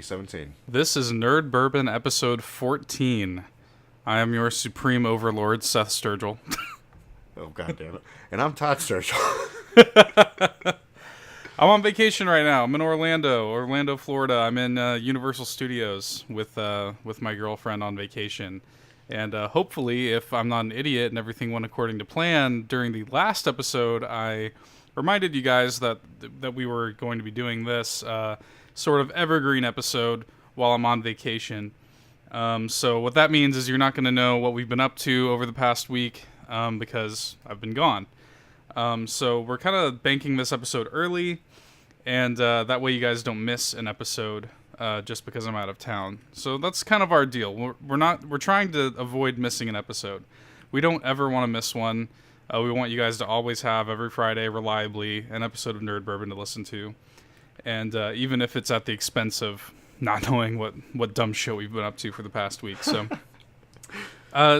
2017. This is Nerd Bourbon episode 14. I am your supreme overlord, Seth Sturgill. Oh, God damn it. And I'm Todd Sturgill. I'm on vacation right now. I'm in Orlando, Florida. I'm in Universal Studios with my girlfriend on vacation. And hopefully, if I'm not an idiot and everything went according to plan, during the last episode, I reminded you guys that we were going to be doing this sort of evergreen episode while I'm on vacation. So what that means is you're not going to know what we've been up to over the past week because I've been gone. So we're kind of banking this episode early, and that way you guys don't miss an episode just because I'm out of town. So that's kind of our deal. We're trying to avoid missing an episode. We don't ever want to miss one. We want you guys to always have every Friday reliably an episode of Nerd Bourbon to listen to, and even if it's at the expense of not knowing what dumb shit we've been up to for the past week. So,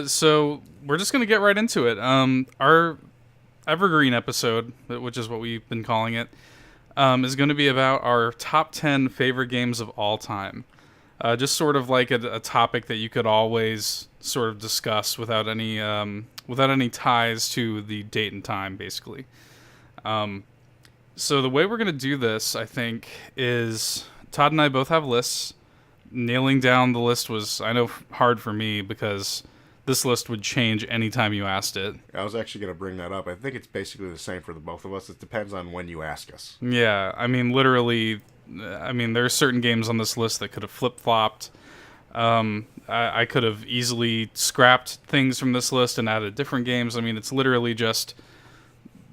so we're just gonna get right into it. Our evergreen episode, which is what we've been calling it, is going to be about our top 10 favorite games of all time. Just sort of like a topic that you could always sort of discuss without any ties to the date and time, basically. So the way we're going to do this, I think, is Todd and I both have lists. Nailing down the list was, I know, hard for me because this list would change anytime you asked it. I was actually going to bring that up. I think it's basically the same for the both of us. It depends on when you ask us. Yeah, I mean, literally, there are certain games on this list that could have flip-flopped. I could have easily scrapped things from this list and added different games. I mean, it's literally just,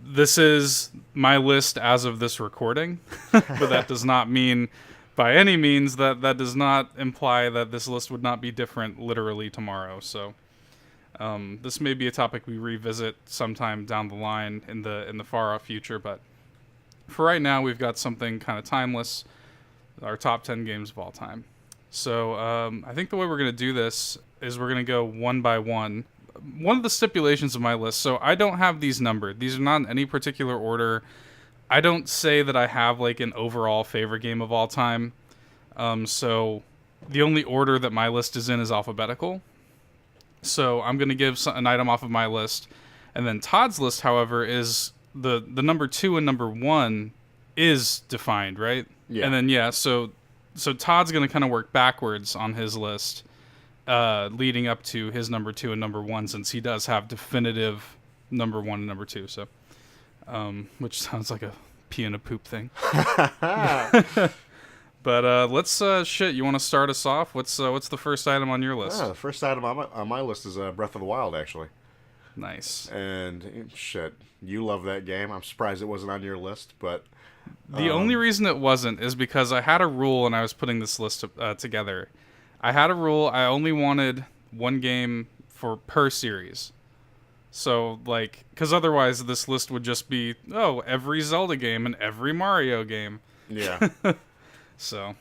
this is my list as of this recording, but that does not mean, by any means, that does not imply that this list would not be different literally tomorrow, so... this may be a topic we revisit sometime down the line in the far off future, but for right now, we've got something kind of timeless, our top 10 games of all time. So I think the way we're going to do this is we're going to go one by one. One of the stipulations of my list, so I don't have these numbered. These are not in any particular order. I don't say that I have like an overall favorite game of all time. So the only order that my list is in is alphabetical. So I'm going to give an item off of my list. And then Todd's list, however, is the number 2 and number 1 is defined, right? Yeah. And then, so Todd's going to kind of work backwards on his list, leading up to his number 2 and number 1, since he does have definitive number 1 and number 2. So, which sounds like a pee and a poop thing. But let's you want to start us off? What's the first item on your list? The first item on my list is Breath of the Wild, actually. Nice. And shit, you love that game. I'm surprised it wasn't on your list, but the only reason it wasn't is because I had a rule when I was putting this list together. I had a rule. I only wanted one game per series. So, like, because otherwise this list would just be, every Zelda game and every Mario game. Yeah. So,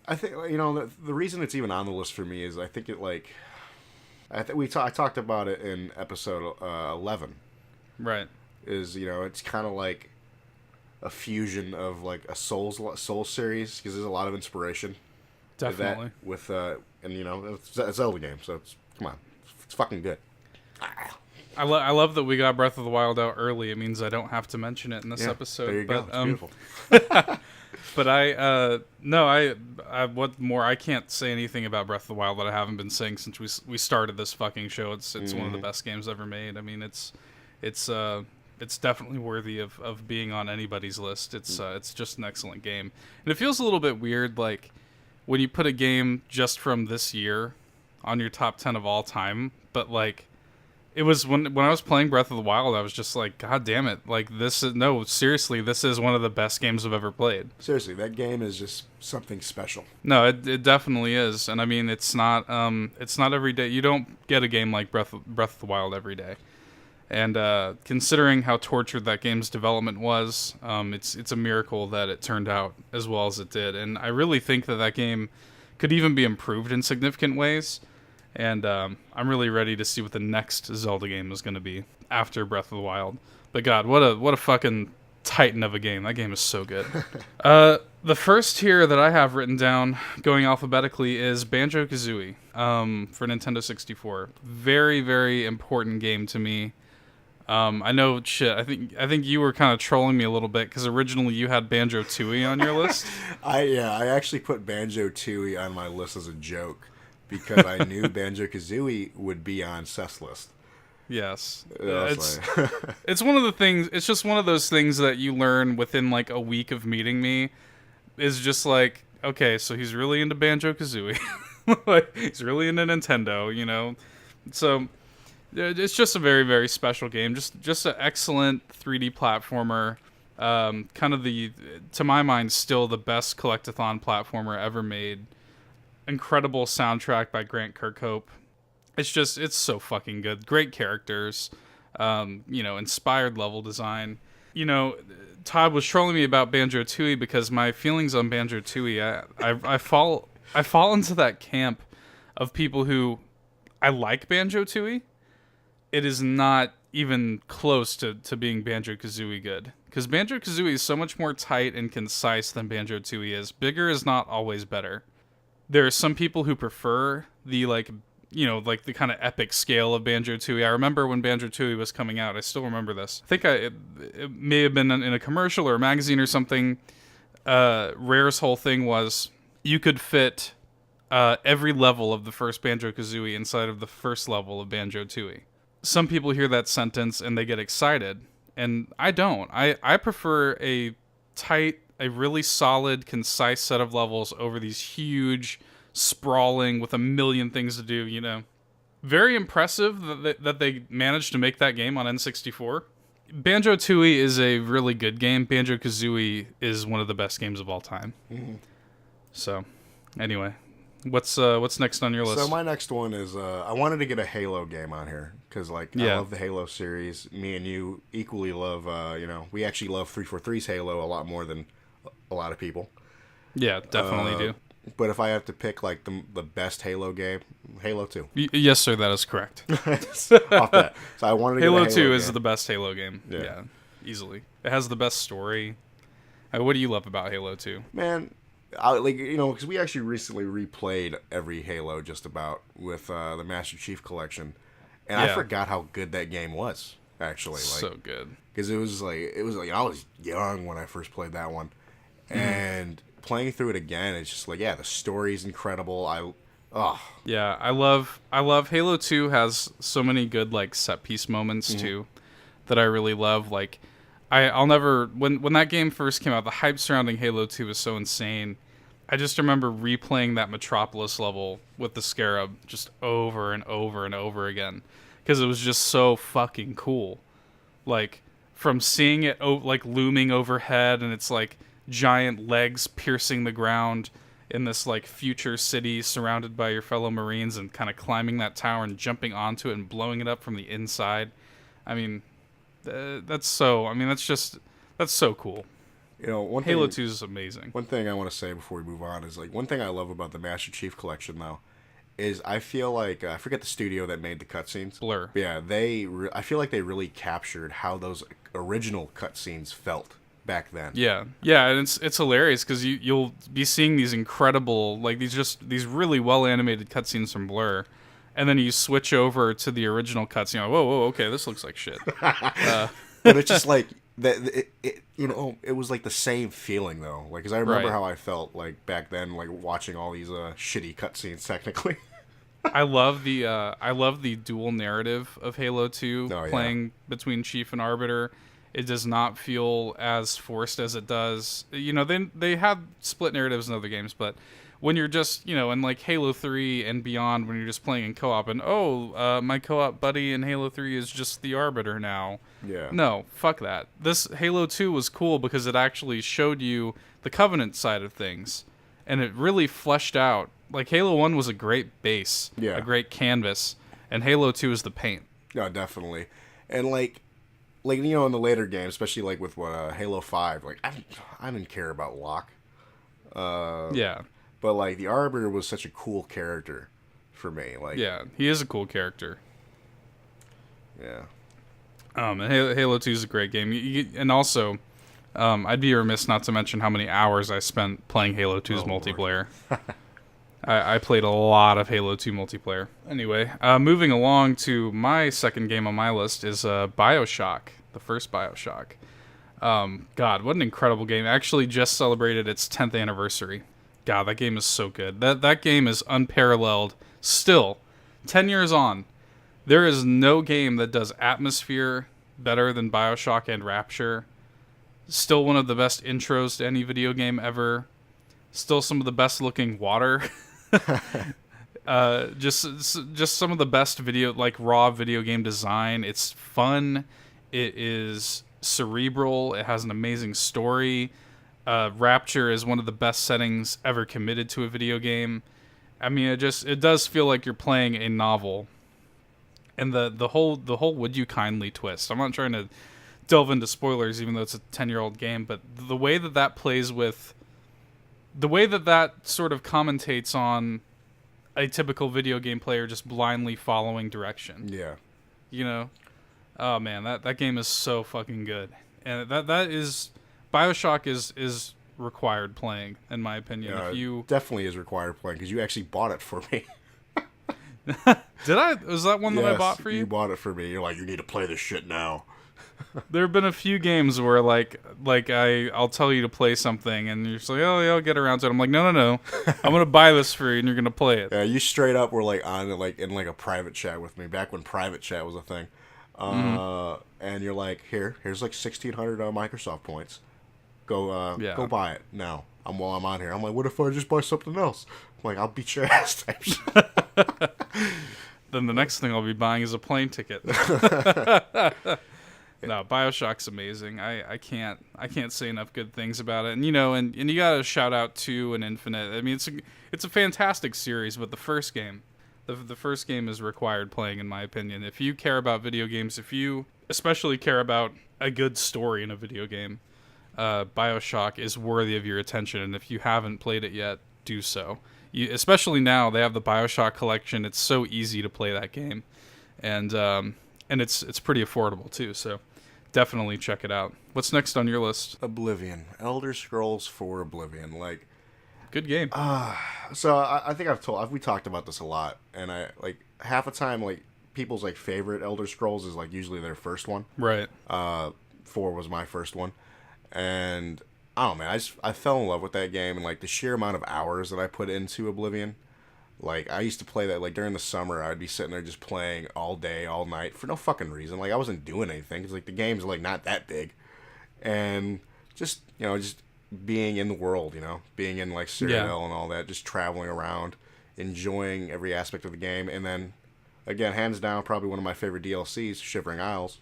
I think the reason it's even on the list for me is I think it I talked about it in episode 11. Right. Is it's kind of like a fusion of like a Soul series, because there's a lot of inspiration. Definitely. With it's a Zelda game, so come on, it's fucking good. I love that we got Breath of the Wild out early. It means I don't have to mention it in this episode. There you go. It's beautiful. But what more? I can't say anything about Breath of the Wild that I haven't been saying since we started this fucking show. It's one of the best games ever made. I mean, it's definitely worthy of being on anybody's list. It's just an excellent game, and it feels a little bit weird, like when you put a game just from this year on your top 10 of all time. But like, it was when I was playing Breath of the Wild, I was just like, God damn it! Like seriously, this is one of the best games I've ever played. Seriously, that game is just something special. No, it definitely is, and I mean, it's not every day. You don't get a game like Breath of the Wild every day. And considering how tortured that game's development was, it's a miracle that it turned out as well as it did. And I really think that game could even be improved in significant ways. And I'm really ready to see what the next Zelda game is going to be after Breath of the Wild. But God, what a fucking titan of a game. That game is so good. The first tier that I have written down, going alphabetically, is Banjo-Kazooie for Nintendo 64. Very, very important game to me. I know, shit. I think you were kind of trolling me a little bit because originally you had Banjo-Tooie on your list. I actually put Banjo-Tooie on my list as a joke because I knew Banjo-Kazooie would be on Seth's list. Yes, It's it's one of the things. It's just one of those things that you learn within like a week of meeting me. Is just like, okay, so he's really into Banjo-Kazooie. Like, he's really into Nintendo, you know. So it's just a very, very special game. Just an excellent 3D platformer. Kind of to my mind, still the best collectathon platformer ever made. Incredible soundtrack by Grant Kirkhope. It's so fucking good. Great characters. Inspired level design. Todd was trolling me about Banjo-Tooie because my feelings on Banjo-Tooie, I fall into that camp of people who I like Banjo-Tooie. It is not even close to being Banjo-Kazooie good. Because Banjo-Kazooie is so much more tight and concise than Banjo-Tooie is. Bigger is not always better. There are some people who prefer the the kind of epic scale of Banjo-Tooie. I remember when Banjo-Tooie was coming out. I still remember this. I think it may have been in a commercial or a magazine or something. Rare's whole thing was you could fit every level of the first Banjo-Kazooie inside of the first level of Banjo-Tooie. Some people hear that sentence and they get excited, and I don't. I prefer a really solid, concise set of levels over these huge, sprawling with a million things to do. Very impressive that they managed to make that game on N64. Banjo-Tooie is a really good game. Banjo-Kazooie is one of the best games of all time. Mm-hmm. So, anyway, what's next on your list? So my next one is I wanted to get a Halo game on here because I love the Halo series. Me and you equally love. We actually love 343's Halo a lot more than a lot of people. Yeah, definitely do. But if I have to pick like the best Halo game, Halo 2. Yes, sir, that is correct. Off that. So I wanted to Halo get a 2 game. is the best Halo game. Yeah, easily. It has the best story. What do you love about Halo 2? Man, because we actually recently replayed every Halo just about with the Master Chief Collection, and I forgot how good that game was. Actually, so good. Because it was like I was young when I first played that one, and playing through it again, it's just like the story's incredible. I love Halo 2 has so many good like set piece moments too that I really love. Like I'll never when that game first came out, the hype surrounding Halo 2 was so insane. I just remember replaying that Metropolis level with the Scarab just over and over and over again because it was just so fucking cool. Like from seeing it like looming overhead and it's like giant legs piercing the ground in this like future city surrounded by your fellow Marines and kind of climbing that tower and jumping onto it and blowing it up from the inside. I mean, that's so cool. Halo 2 is amazing. One thing I want to say before we move on is like one thing I love about the Master Chief Collection though is I feel like I forget the studio that made the cutscenes. Blur. Yeah, I feel like they really captured how those original cutscenes felt back then. Yeah, and it's hilarious because you'll be seeing these incredible like these really well animated cutscenes from Blur, and then you switch over to the original cutscene. Like, whoa, okay, this looks like shit. But it's just like that. It was like the same feeling though. Like, because I remember how I felt like back then, like watching all these shitty cutscenes. Technically, I love the dual narrative of Halo 2 playing between Chief and Arbiter. It does not feel as forced as it does. They have split narratives in other games, but when you're just, in like Halo 3 and beyond, when you're just playing in co-op and, my co-op buddy in Halo 3 is just the Arbiter now. Yeah. No, fuck that. This Halo 2 was cool because it actually showed you the Covenant side of things, and it really fleshed out. Like, Halo 1 was a great base, a great canvas, and Halo 2 is the paint. Yeah, definitely. And, in the later games, especially like with Halo 5, like I didn't care about Locke. But like the Arbiter was such a cool character for me. Like he is a cool character. Yeah. And Halo 2 is a great game. And also, I'd be remiss not to mention how many hours I spent playing Halo 2's multiplayer. I played a lot of Halo 2 multiplayer. Anyway, moving along to my second game on my list is BioShock, the first BioShock. God, what an incredible game. Actually just celebrated its 10th anniversary. God, that game is so good. That game is unparalleled. Still, 10 years on, there is no game that does atmosphere better than BioShock and Rapture. Still one of the best intros to any video game ever. Still some of the best looking water. Just some of the best raw video game design. It's fun. It is cerebral. It has an amazing story. Rapture is one of the best settings ever committed to a video game. I mean, it does feel like you're playing a novel. And the whole would you kindly twist. I'm not trying to delve into spoilers, even though it's a 10-year-old game, but the way that plays with, the way that sort of commentates on a typical video game player just blindly following direction. Yeah. You know? Oh man, that game is so fucking good. And that is BioShock is required playing, in my opinion. Yeah, if you definitely is required playing because you actually bought it for me. Did I? Was that one that I bought for you? You bought it for me. You're like, you need to play this shit now. There have been a few games where I'll tell you to play something and you're just like, oh yeah, I'll get around to it. I'm like, no. I'm gonna buy this for you and you're gonna play it. Yeah, you straight up were like on it in a private chat with me back when private chat was a thing. And you're like, here's like 1,600 Microsoft points. Go buy it now. While I'm on here. I'm like, what if I just buy something else? I'm like, I'll beat your ass. Then the next thing I'll be buying is a plane ticket. No, BioShock's amazing. I can't say enough good things about it. And you know, and you gotta shout out 2 and Infinite. I mean, it's a fantastic series, but the first game is required playing, in my opinion. If you care about video games, if you especially care about a good story in a video game, BioShock is worthy of your attention. And if you haven't played it yet, do so. Especially now, they have the BioShock collection. It's so easy to play that game, and it's pretty affordable too. So definitely check it out. What's next on your list? Oblivion, Elder Scrolls 4 Oblivion, good game. So I think we talked about this a lot, and I half the time people's favorite Elder Scrolls is usually their first one. Right. 4 was my first one, and I don't know, man. I fell in love with that game, and the sheer amount of hours that I put into Oblivion. I used to play that during the summer. I'd be sitting there just playing all day, all night for no fucking reason. I wasn't doing anything because the game's not that big, and just being in the world, being in Citadel and all that, just traveling around, enjoying every aspect of the game, and then again, hands down, probably one of my favorite DLCs, Shivering Isles.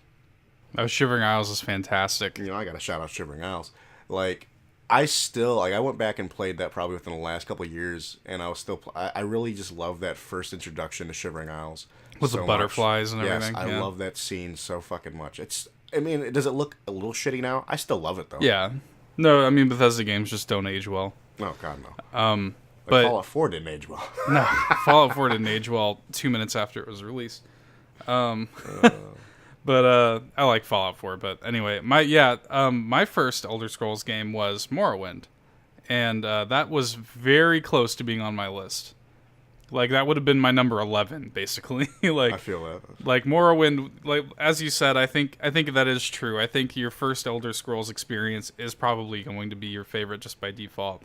Oh, Shivering Isles is fantastic. I gotta shout out Shivering Isles. I still, I went back and played that probably within the last couple of years, and I was still, I really just love that first introduction to Shivering Isles. With the butterflies and everything. Yes, I love that scene so fucking much. Does it look a little shitty now? I still love it, though. Yeah. No, I mean, Bethesda games just don't age well. Oh, God, no. But Fallout 4 didn't age well. No, Fallout 4 didn't age well 2 minutes after it was released. But I like Fallout 4. But anyway, my first Elder Scrolls game was Morrowind, and that was very close to being on my list. That would have been my number 11, basically. I feel that. Morrowind, as you said, I think that is true. I think your first Elder Scrolls experience is probably going to be your favorite just by default.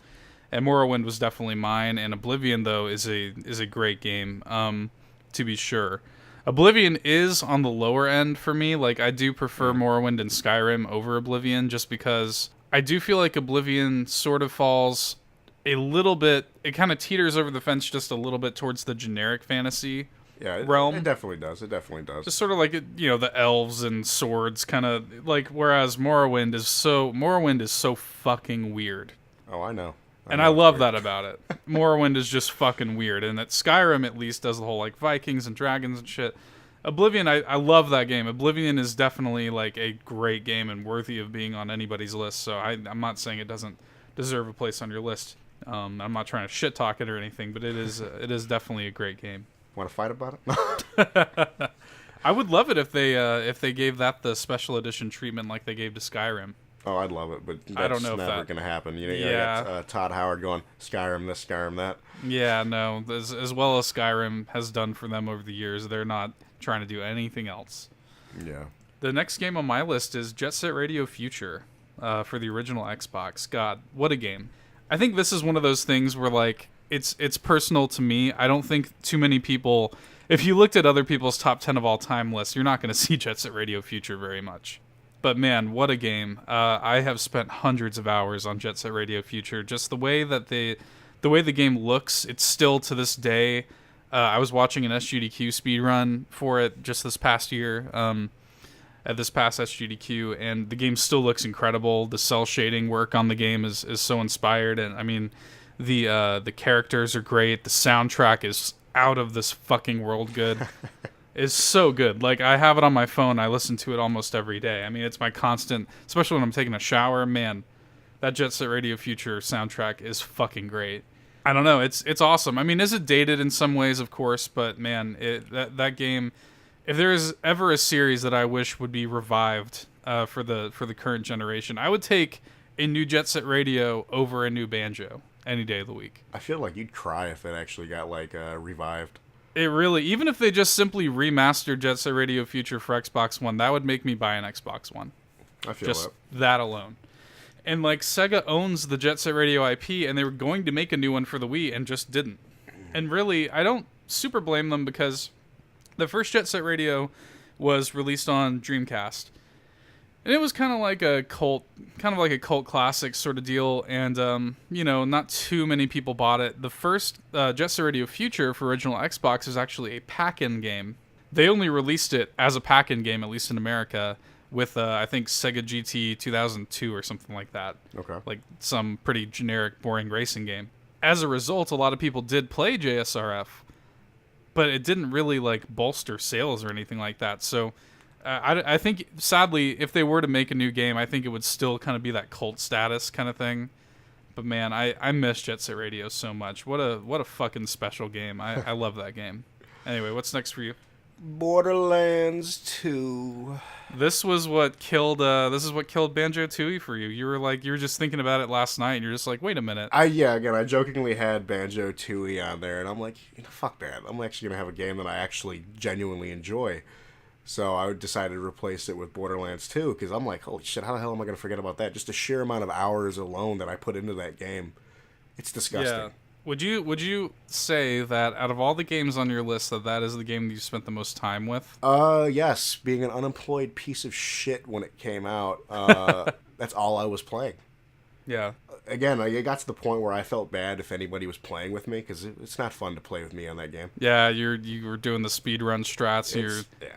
And Morrowind was definitely mine. And Oblivion, though, is a great game, to be sure. Oblivion is on the lower end for me. I do prefer Morrowind and Skyrim over Oblivion, just because I do feel like Oblivion sort of falls a little bit, it kind of teeters over the fence just a little bit towards the generic fantasy realm. It definitely does. Just sort of the elves and swords kind of, whereas Morrowind is so fucking weird. Oh, I know. And I love that about it. Morrowind is just fucking weird. And that Skyrim at least does the whole Vikings and dragons and shit. Oblivion, I love that game. Oblivion is definitely a great game and worthy of being on anybody's list. So I'm not saying it doesn't deserve a place on your list. I'm not trying to shit talk it or anything, but it is definitely a great game. Want to fight about it? I would love it if they gave that the special edition treatment like they gave to Skyrim. Oh, I'd love it, but I don't that's know if never that. going to happen. You know, you Yeah. got Todd Howard going Skyrim this, Skyrim that. Yeah, no. As well as Skyrim has done for them over the years, they're not trying to do anything else. Yeah. The next game on my list is Jet Set Radio Future for the original Xbox. God, what a game. I think this is one of those things where, like, it's personal to me. I don't think too many people... If you looked at other people's top 10 of all time lists, you're not going to see Jet Set Radio Future very much. But man, what a game. I have spent hundreds of hours on Jet Set Radio Future. Just the way that the way the game looks, it's still to this day. I was watching an SGDQ speedrun for it just this past year, at this past SGDQ, and the game still looks incredible. The cell shading work on the game is so inspired, and I mean, the characters are great. The soundtrack is out of this fucking world good. Is so good. Like, I have it on my phone. I listen to it almost every day. I mean, it's my constant, especially when I'm taking a shower. Man, that Jet Set Radio Future soundtrack is fucking great. I don't know. It's awesome. I mean, is it dated in some ways, of course, but man, that game. If there is ever a series that I wish would be revived for the current generation, I would take a new Jet Set Radio over a new Banjo any day of the week. I feel like you'd cry if it actually got, like, revived. It really, even if they just simply remastered Jet Set Radio Future for Xbox One, that would make me buy an Xbox One. I feel just that alone. And like, Sega owns the Jet Set Radio IP, and they were going to make a new one for the Wii and just didn't. And really, I don't super blame them, because the first Jet Set Radio was released on Dreamcast. And it was kind of like a cult classic sort of deal, and not too many people bought it. The first Jet Set Radio Future for original Xbox is actually a pack-in game. They only released it as a pack-in game, at least in America, with I think Sega GT 2002 or something like that. Okay. Like some pretty generic, boring racing game. As a result, a lot of people did play JSRF, but it didn't really like bolster sales or anything like that. So I think, sadly, if they were to make a new game, I think it would still kind of be that cult status kind of thing. But man, I miss Jet Set Radio so much. What a fucking special game. I love that game. Anyway, what's next for you? Borderlands 2. This was what killed Banjo-Tooie for you. You were just thinking about it last night, and you're just like, wait a minute. I jokingly had Banjo-Tooie on there, and I'm like, fuck that. I'm actually gonna have a game that I actually genuinely enjoy. So I decided to replace it with Borderlands 2, because I'm like, holy shit, how the hell am I going to forget about that? Just the sheer amount of hours alone that I put into that game. It's disgusting. Yeah. Would you say that out of all the games on your list, that is the game that you spent the most time with? Yes. Being an unemployed piece of shit when it came out, that's all I was playing. Yeah. Again, it got to the point where I felt bad if anybody was playing with me, because it's not fun to play with me on that game. Yeah, you were doing the speedrun strats. Yeah.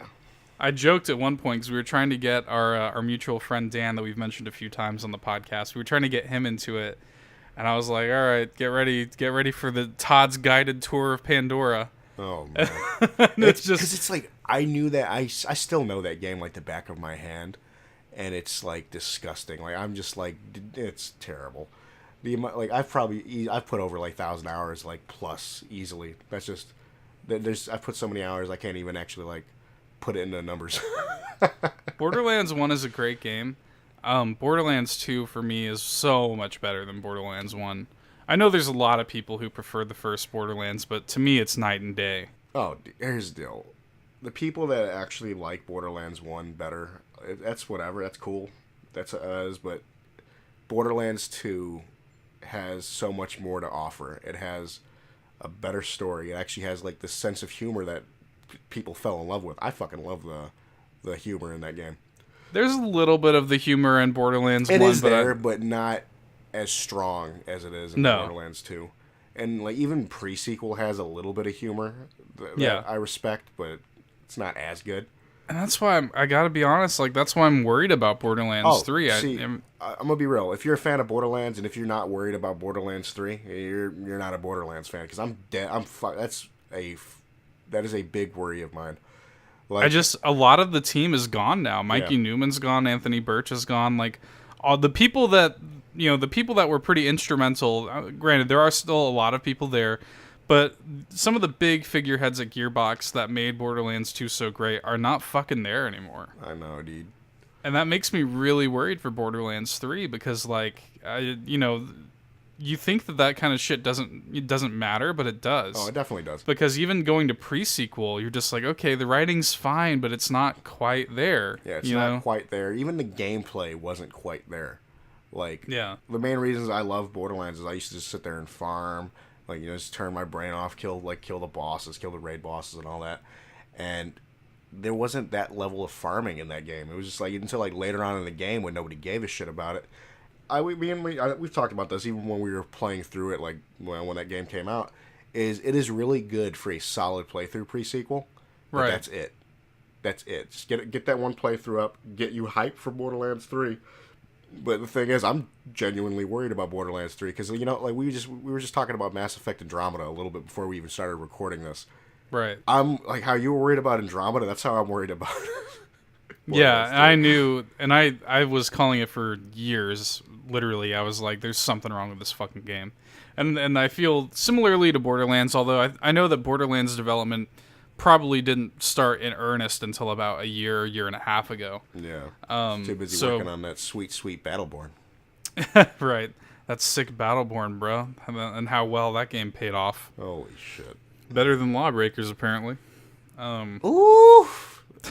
I joked at one point because we were trying to get our mutual friend Dan, that we've mentioned a few times on the podcast. We were trying to get him into it, and I was like, "All right, get ready for the Todd's guided tour of Pandora." Oh man, it's just because it's like I knew that I still know that game like the back of my hand, and it's like disgusting. Like I'm just like it's terrible. I've put over like 1,000 hours like plus easily. That's just I've put so many hours I can't even actually like put it into numbers. Borderlands 1 is a great game. Borderlands 2 for me is so much better than Borderlands 1. I know there's a lot of people who prefer the first Borderlands, but to me it's night and day. Oh, here's the deal. The people that actually like Borderlands 1 better, that's whatever, that's cool. That's us, but Borderlands 2 has so much more to offer. It has a better story. It actually has like the sense of humor that people fell in love with. I fucking love the humor in that game. There's a little bit of the humor in Borderlands 1. It is there, but not as strong as it is in Borderlands 2. And like even pre-sequel has a little bit of humor that I respect, but it's not as good. And that's why I gotta be honest, like that's why I'm worried about Borderlands 3. I'm gonna be real. If you're a fan of Borderlands and if you're not worried about Borderlands 3, you're not a Borderlands fan, because I'm dead. That is a big worry of mine. Like, a lot of the team is gone now. Mikey Newman's gone. Anthony Birch is gone. Like all the people that were pretty instrumental. Granted, there are still a lot of people there, but some of the big figureheads at Gearbox that made Borderlands 2 so great are not fucking there anymore. I know, dude. And that makes me really worried for Borderlands 3 because, like, you think that kind of shit doesn't matter, but it does. Oh, it definitely does. Because even going to pre-sequel, you're just like, okay, the writing's fine, but it's not quite there. Yeah, it's not quite there. Even the gameplay wasn't quite there. Like, yeah. The main reasons I love Borderlands is I used to just sit there and farm, like, just turn my brain off, kill the bosses, kill the raid bosses and all that. And there wasn't that level of farming in that game. It was just like until like later on in the game when nobody gave a shit about it. We've talked about this even when we were playing through it, like when that game came out. It is really good for a solid playthrough pre-sequel. Right. That's it. Just get that one playthrough up, get you hyped for Borderlands 3. But the thing is, I'm genuinely worried about Borderlands 3 because like we were just talking about Mass Effect Andromeda a little bit before we even started recording this. Right. I'm like how you were worried about Andromeda. That's how I'm worried about it. Yeah, I knew, and I was calling it for years. Literally, I was like, "There's something wrong with this fucking game," and I feel similarly to Borderlands. Although I know that Borderlands development probably didn't start in earnest until about a year and a half ago. Yeah. Too busy working on that sweet Battleborn. Right. That's sick Battleborn, bro, and how well that game paid off. Holy shit. Better than Lawbreakers, apparently. Ooh.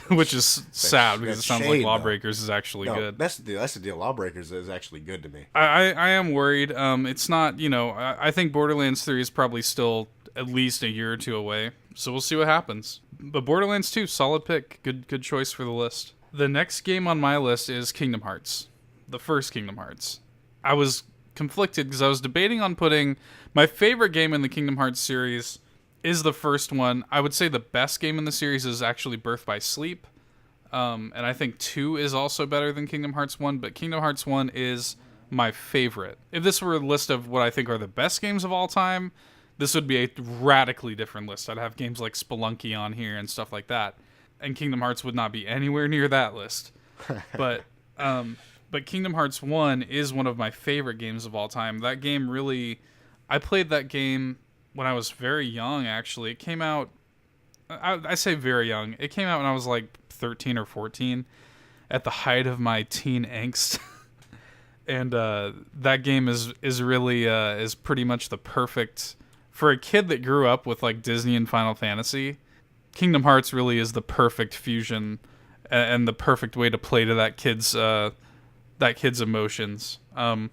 Which is sad because it sounds like Lawbreakers is actually good. That's the deal. Lawbreakers is actually good to me. I am worried. It's not, I think Borderlands 3 is probably still at least a year or two away. So we'll see what happens. But Borderlands 2, solid pick. Good choice for the list. The next game on my list is Kingdom Hearts. The first Kingdom Hearts. I was conflicted because I was debating on putting my favorite game in the Kingdom Hearts series is the first one. I would say the best game in the series is actually Birth by Sleep. And I think 2 is also better than Kingdom Hearts 1, but Kingdom Hearts 1 is my favorite. If this were a list of what I think are the best games of all time, this would be a radically different list. I'd have games like Spelunky on here and stuff like that. And Kingdom Hearts would not be anywhere near that list. But Kingdom Hearts 1 is one of my favorite games of all time. That game really... I played that game when I was very young, actually. It came out... I say very young. It came out when I was like 13 or 14, at the height of my teen angst. And that game is really is pretty much the perfect... For a kid that grew up with like Disney and Final Fantasy, Kingdom Hearts really is the perfect fusion and the perfect way to play to that kid's emotions. And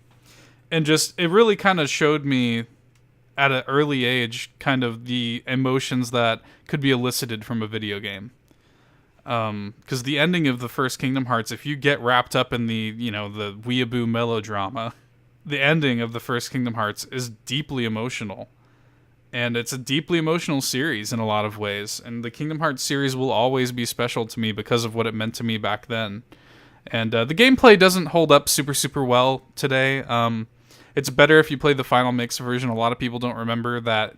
just it really kind of showed me at an early age kind of the emotions that could be elicited from a video game. Because the ending of the first Kingdom Hearts, if you get wrapped up in the weeaboo melodrama, the ending of the first Kingdom Hearts is deeply emotional. And it's a deeply emotional series in a lot of ways. And the Kingdom Hearts series will always be special to me because of what it meant to me back then. And the gameplay doesn't hold up super, super well today. It's better if you play the Final Mix version. A lot of people don't remember that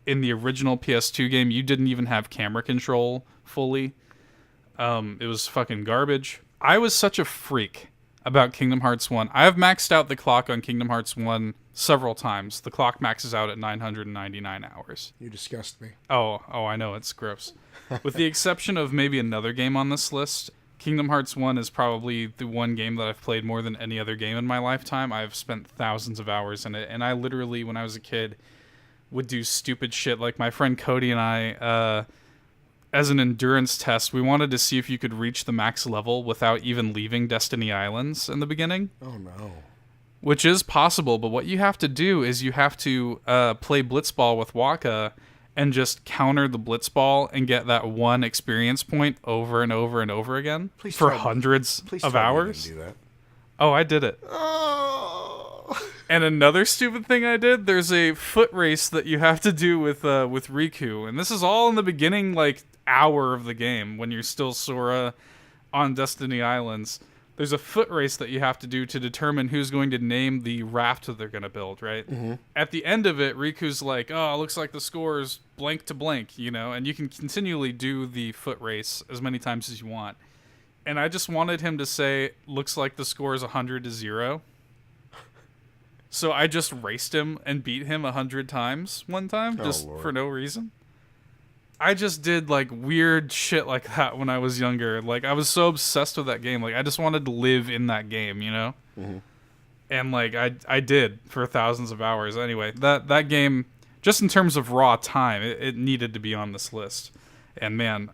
in the original PS2 game, you didn't even have camera control fully. It was fucking garbage. I was such a freak about Kingdom Hearts 1. I have maxed out the clock on Kingdom Hearts 1 several times. The clock maxes out at 999 hours. You disgust me. Oh, I know, it's gross. With the exception of maybe another game on this list, Kingdom Hearts 1 is probably the one game that I've played more than any other game in my lifetime. I've spent thousands of hours in it, and I literally, when I was a kid, would do stupid shit. Like my friend Cody and I, as an endurance test, we wanted to see if you could reach the max level without even leaving Destiny Islands in the beginning. Oh, no. Which is possible, but what you have to do is you have to play Blitzball with Waka and just counter the Blitzball and get that one experience point over and over and over again for hundreds of hours. Do that. Oh, I did it. Oh. And another stupid thing I did, there's a foot race that you have to do with Riku, and this is all in the beginning like hour of the game when you're still Sora on Destiny Islands. There's a foot race that you have to do to determine who's going to name the raft that they're going to build, right? Mm-hmm. At the end of it, Riku's like, oh, it looks like the score is blank to blank, and you can continually do the foot race as many times as you want. And I just wanted him to say, looks like the score is 100-0. So I just raced him and beat him 100 times one time, for no reason. I just did like weird shit like that when I was younger. Like I was so obsessed with that game. Like I just wanted to live in that game, you know? Mm-hmm. And like I did for thousands of hours. Anyway, that game, just in terms of raw time, it needed to be on this list. And man,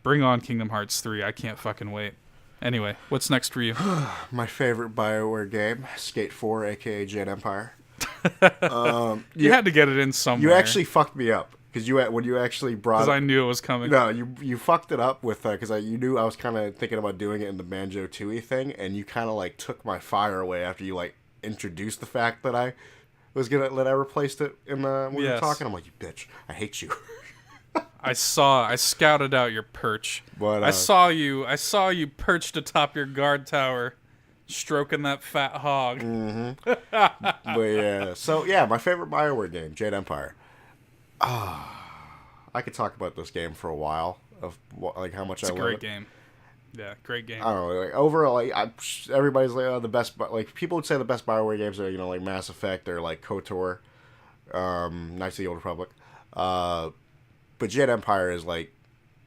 bring on Kingdom Hearts 3. I can't fucking wait. Anyway, what's next for you? My favorite BioWare game, Skate 4, aka Jet Empire. You had to get it in somewhere. You actually fucked me up because when you actually brought. Because I knew it was coming. No, you fucked it up with because you knew I was kind of thinking about doing it in the Banjo Tooie thing, and you kind of like took my fire away after you like introduced the fact that I replaced it in the when we were talking. I'm like, you bitch, I hate you. I scouted out your perch. But I saw you perched atop your guard tower, stroking that fat hog. Mm-hmm. But yeah, so yeah, my favorite BioWare game, Jade Empire. I could talk about this game for a while of like how much I love it. It's a great game. Yeah, great game. I don't know. Like overall, like everybody's like the best. Like people would say the best BioWare games are like Mass Effect or like KOTOR, Knights of the Old Republic. But Jade Empire is like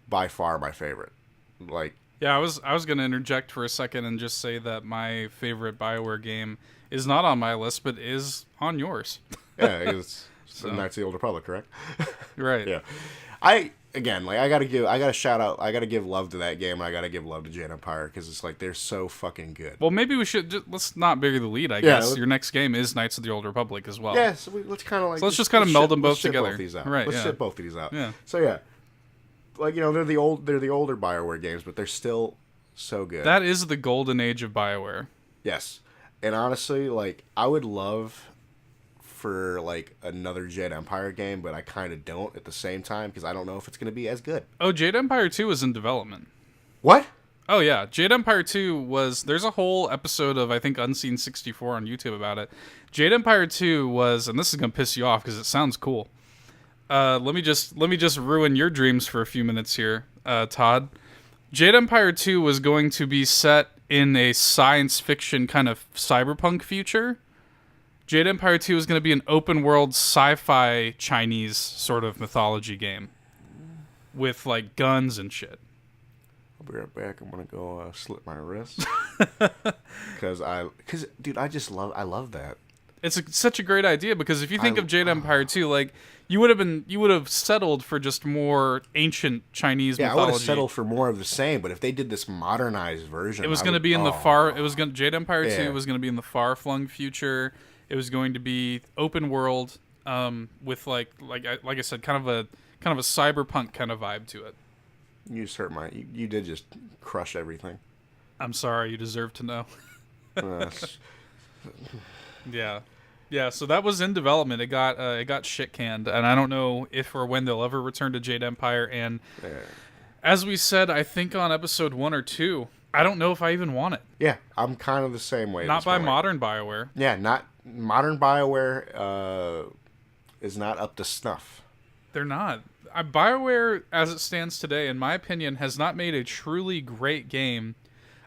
by far my favorite. Like yeah, I was gonna interject for a second and just say that my favorite BioWare game is not on my list, but is on yours. Yeah, it's Knights of the Old Republic, correct? Right. Yeah. I gotta shout out. I gotta give love to that game. And I gotta give love to Jade Empire because it's like they're so fucking good. Well, maybe we should let's not bury the lead. I guess your next game is Knights of the Old Republic as well. Yeah, so let's kind of like let's just kind of meld them both together. Both these out. Right. Let's ship both of these out. Yeah. So yeah, like they're the older BioWare games, but they're still so good. That is the golden age of BioWare. Yes, and honestly, like I would love for like another Jade Empire game, but I kind of don't at the same time because I don't know if it's going to be as good. Oh, Jade Empire 2 is in development. What? Oh yeah, Jade Empire 2 was. There's a whole episode of I think Unseen 64 on YouTube about it. Jade Empire 2 was, and this is gonna piss you off because it sounds cool. Let me just ruin your dreams for a few minutes here, Todd. Jade Empire 2 was going to be set in a science fiction kind of cyberpunk future. Jade Empire 2 is going to be an open world sci-fi Chinese sort of mythology game with like guns and shit. I'll be right back. I'm going to go slit my wrist because dude, I love that. It's such a great idea because if you think of Jade Empire 2, like you would have settled for just more ancient Chinese mythology. I would have settled for more of the same, but if they did this modernized version, it was going to be in the Jade Empire 2 was going to be in the far-flung future. It was going to be open world, with like I said, kind of a cyberpunk kind of vibe to it. You just hurt you did just crush everything. I'm sorry, you deserve to know. Yeah. So that was in development. It got shit canned, and I don't know if or when they'll ever return to Jade Empire. And as we said, I think on episode 1 or 2, I don't know if I even want it. Yeah, I'm kind of the same way. Not by modern BioWare. Yeah, not modern BioWare is not up to snuff. They're not. BioWare, as it stands today, in my opinion, has not made a truly great game.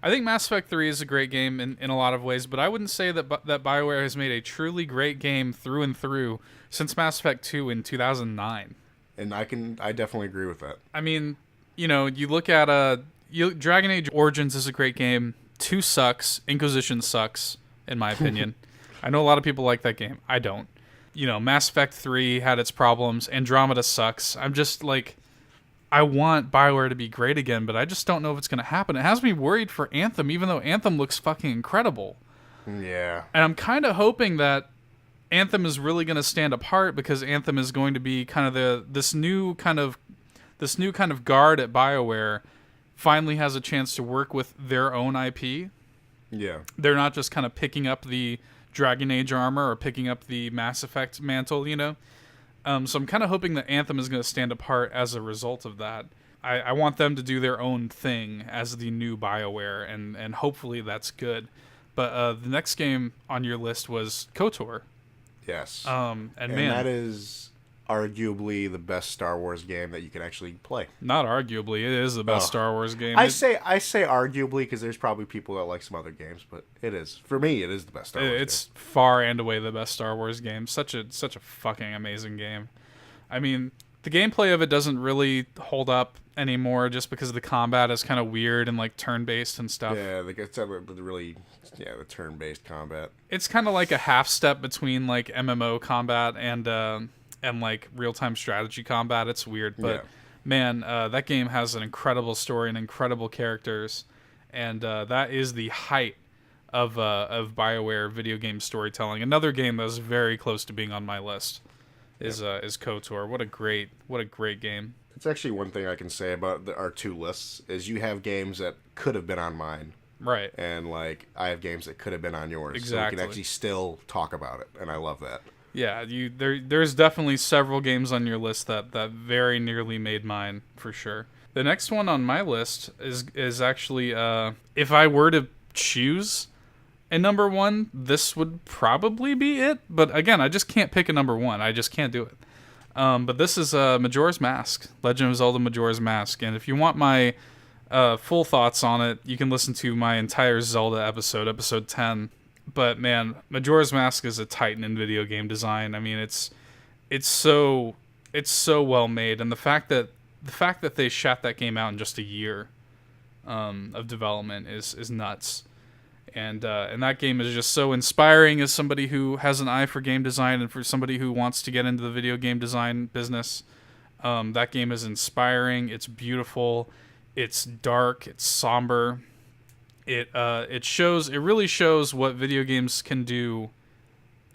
I think Mass Effect 3 is a great game in a lot of ways, but I wouldn't say that BioWare has made a truly great game through and through since Mass Effect 2 in 2009. And I definitely agree with that. I mean, you look at Dragon Age Origins is a great game. 2 sucks. Inquisition sucks, in my opinion. I know a lot of people like that game. I don't. Mass Effect 3 had its problems. Andromeda sucks. I'm just like, I want BioWare to be great again, but I just don't know if it's going to happen. It has me worried for Anthem, even though Anthem looks fucking incredible. Yeah. And I'm kind of hoping that Anthem is really going to stand apart because Anthem is going to be kind of this new kind of guard at BioWare finally has a chance to work with their own IP. Yeah. They're not just kind of picking up the Dragon Age armor or picking up the Mass Effect mantle, So I'm kind of hoping that Anthem is going to stand apart as a result of that. I want them to do their own thing as the new BioWare, and hopefully that's good. But the next game on your list was KOTOR. Yes. And man, that is arguably the best Star Wars game that you can actually play. Not arguably, it is the best Star Wars game. I say arguably because there's probably people that like some other games, but it is, for me, it is the best Star Wars game. It's far and away the best Star Wars game. Such a fucking amazing game. I mean, The gameplay of it doesn't really hold up anymore, just because the combat is kind of weird and like turn-based and stuff. Yeah, it's really, the turn-based combat. It's kind of like a half step between like MMO combat and like real-time strategy combat. It's weird, but man, that game has an incredible story and incredible characters, and that is the height of BioWare video game storytelling. Another game that's very close to being on my list is KOTOR. What a great game. It's actually one thing I can say about our two lists is you have games that could have been on mine. Right. And, like, I have games that could have been on yours. Exactly. So we can actually still talk about it, and I love that. Yeah, there's definitely several games on your list that very nearly made mine, for sure. The next one on my list is actually, if I were to choose a number one, this would probably be it. But again, I just can't pick a number one. I just can't do it. But this is Majora's Mask, Legend of Zelda Majora's Mask. And if you want my full thoughts on it, you can listen to my entire Zelda episode 10. But man, Majora's Mask is a titan in video game design. I mean, it's so well made, and the fact that they shot that game out in just a year of development is nuts. And that game is just so inspiring as somebody who has an eye for game design and for somebody who wants to get into the video game design business. That game is inspiring. It's beautiful. It's dark. It's somber. It really shows what video games can do.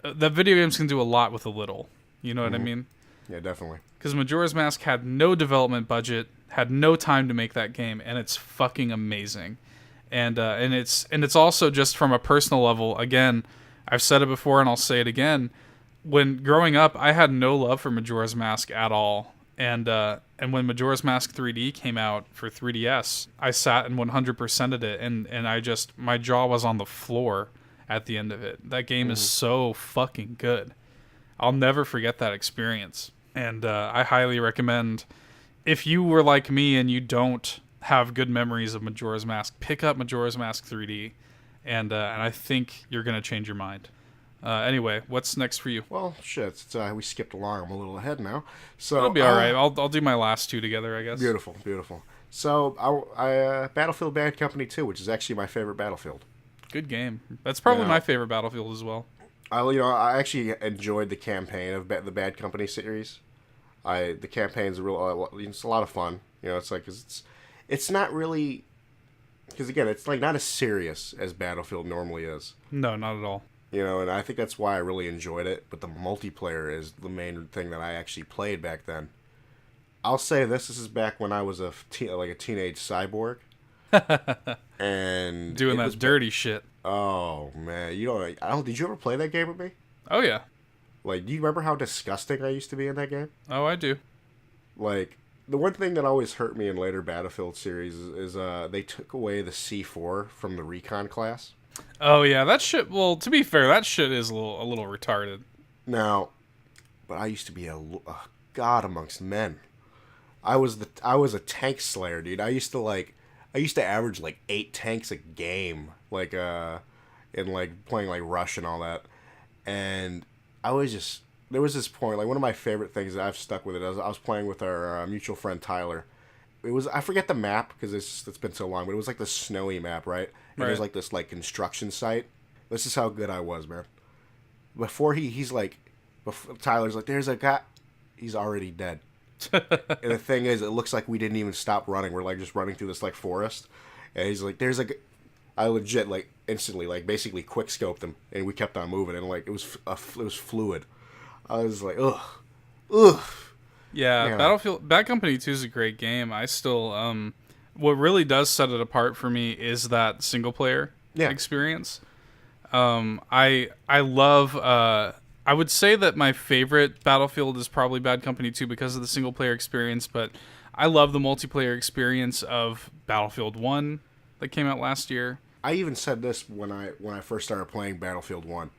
That video games can do a lot with a little. You know what I mean? Yeah, definitely. Because Majora's Mask had no development budget, had no time to make that game, and it's fucking amazing. And it's also just from a personal level. Again, I've said it before and I'll say it again. When growing up, I had no love for Majora's Mask at all. And when Majora's Mask 3D came out for 3DS, I sat and 100%ed it, and my jaw was on the floor at the end of it. That game is so fucking good. I'll never forget that experience. And I highly recommend, if you were like me and you don't have good memories of Majora's Mask, pick up Majora's Mask 3D, and I think you're going to change your mind. Anyway, what's next for you? Well, shit, we skipped along. I'm a little ahead now. So it'll be all right. I'll do my last two together, I guess. Beautiful, beautiful. So, I Battlefield Bad Company 2, which is actually my favorite Battlefield. Good game. That's probably my favorite Battlefield as well. I actually enjoyed the campaign of the Bad Company series. The campaign's it's a lot of fun. It's like it's not really, because again, it's like not as serious as Battlefield normally is. No, not at all. And I think that's why I really enjoyed it. But the multiplayer is the main thing that I actually played back then. I'll say this is back when I was a teenage cyborg. And doing that dirty shit. Oh, man. Did you ever play that game with me? Oh, yeah. Like, do you remember how disgusting I used to be in that game? Oh, I do. Like, the one thing that always hurt me in later Battlefield series is they took away the C4 from the recon class. Oh yeah, that shit. Well, to be fair, that shit is a little retarded. Now, but I used to be a god amongst men. I was a tank slayer, dude. I used to average like 8 tanks a game, like in like playing like Rush and all that. And there was this point, like one of my favorite things that I've stuck with it. I was playing with our mutual friend Tyler. I forget the map because it's been so long, but it was like the snowy map, right? And there's like this like construction site. This is how good I was, man. Before Tyler's like, there's a guy, he's already dead. And the thing is, it looks like we didn't even stop running. We're like just running through this like forest, and he's like, I legit like instantly like basically quick scoped him, and we kept on moving, and like it was fluid. I was like, ugh. Yeah, Battlefield Bad Company 2 is a great game. I still what really does set it apart for me is that single player experience. I love I would say that my favorite Battlefield is probably Bad Company 2 because of the single player experience, but I love the multiplayer experience of Battlefield 1 that came out last year. I even said this when I first started playing Battlefield 1.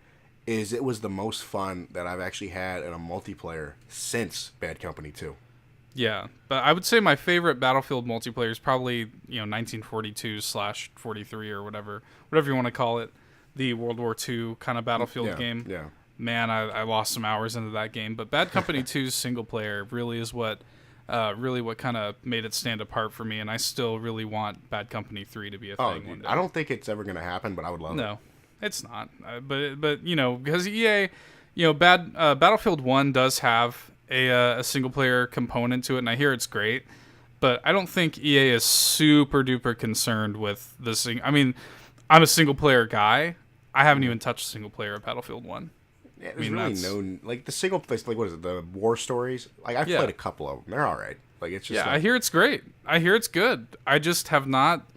It was the most fun that I've actually had in a multiplayer since Bad Company 2. Yeah, but I would say my favorite Battlefield multiplayer is probably 1942/43 or whatever you want to call it, the World War II kind of Battlefield game. Yeah. man, I lost some hours into that game. But Bad Company 2's single player really is what kind of made it stand apart for me. And I still really want Bad Company 3 to be a thing one day. I don't think it's ever going to happen, but I would love it. No, it's not. But you know, because EA, you know, Battlefield 1 does have a single player component to it, and I hear it's great. But I don't think EA is super duper concerned with this thing. I mean, I'm a single player guy. I haven't even touched a single player of Battlefield 1. Yeah, there's really no, like, the single place, like, what is it, the war stories? Like, I've played a couple of them. They're all right. Like, it's just I hear it's great. I hear it's good. I just have not,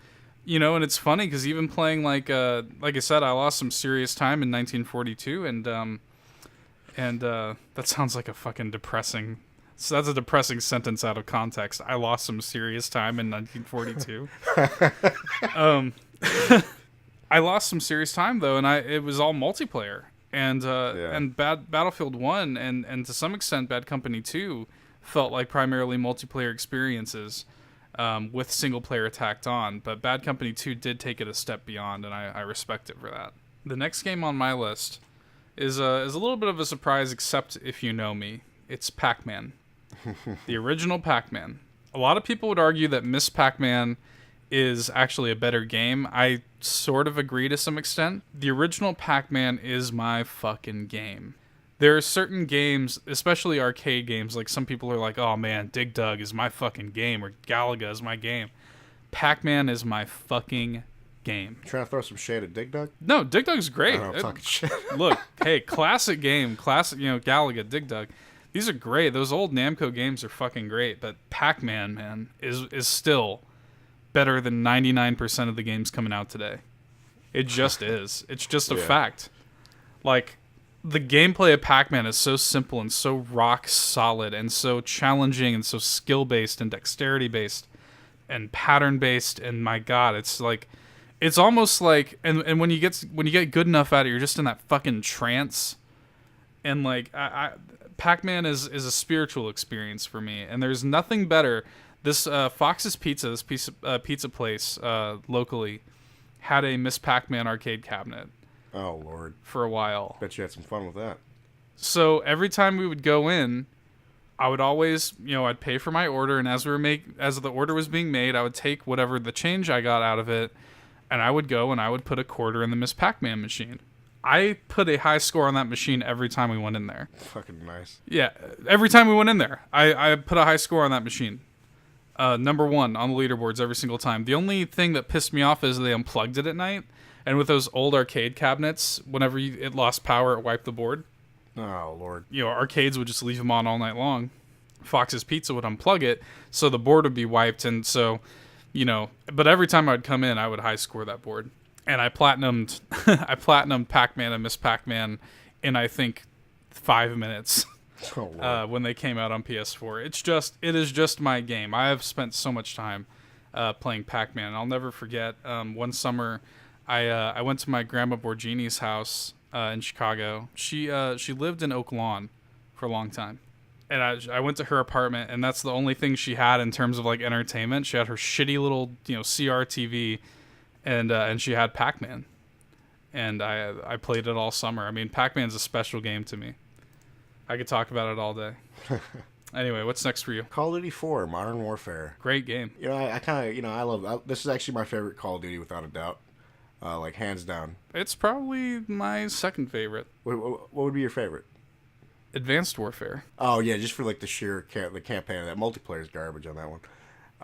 you know, and it's funny because even playing, like I said, I lost some serious time in 1942, and that sounds like a fucking depressing. So that's a depressing sentence out of context. I lost some serious time in 1942. I lost some serious time though, and it was all multiplayer. And Battlefield 1 and to some extent Bad Company 2 felt like primarily multiplayer experiences with single player tacked on. But Bad Company 2 did take it a step beyond, and I respect it for that. The next game on my list is a little bit of a surprise, except if you know me. It's Pac-Man. The original Pac-Man. A lot of people would argue that Miss Pac-Man is actually a better game. I sort of agree to some extent. The original Pac-Man is my fucking game. There are certain games, especially arcade games, like some people are like, oh man, Dig Dug is my fucking game, or Galaga is my game. Pac-Man is my fucking game. You trying to throw some shade at Dig Dug? No, Dig Dug's great. I'm talking shit. Look, hey, classic game, you know, Galaga, Dig Dug. These are great. Those old Namco games are fucking great, but Pac-Man, man, is still better than 99% of the games coming out today. It just is. It's just a fact. Like, the gameplay of Pac-Man is so simple and so rock solid and so challenging and so skill-based and dexterity-based and pattern-based, and my god, it's like, it's almost like, and when you get good enough at it, you're just in that fucking trance. And like, Pac-Man is a spiritual experience for me, and there's nothing better. This Fox's Pizza, this pizza place locally, had a Miss Pac-Man arcade cabinet. Oh Lord! For a while. Bet you had some fun with that. So every time we would go in, I would always, you know, I'd pay for my order, and as the order was being made, I would take whatever the change I got out of it, and I would go and I would put a quarter in the Miss Pac-Man machine. I put a high score on that machine every time we went in there. Fucking nice. Yeah, every time we went in there, I put a high score on that machine. Number 1 on the leaderboards every single time. The only thing that pissed me off is they unplugged it at night, and with those old arcade cabinets, whenever it lost power, it wiped the board. Oh Lord. You know, arcades would just leave them on all night long. Fox's Pizza would unplug it, so the board would be wiped, and so, you know, but every time I'd come in, I would high score that board. And I platinumed Pac-Man and Miss Pac-Man in, I think, 5 minutes when they came out on PS4. It is just my game. I have spent so much time playing Pac-Man. And I'll never forget one summer I went to my grandma Borgini's house in Chicago. She lived in Oak Lawn for a long time. And I went to her apartment, and that's the only thing she had in terms of like entertainment. She had her shitty little, you know, CRTV. And she had Pac-Man, and I played it all summer. I mean, Pac-Man's a special game to me. I could talk about it all day. Anyway, what's next for you? Call of Duty 4, Modern Warfare. Great game. You know, I kind of, you know, I love, this is actually my favorite Call of Duty without a doubt. Like, hands down. It's probably my second favorite. What would be your favorite? Advanced Warfare. Oh, yeah, just for, like, the sheer the campaign. That multiplayer is garbage on that one.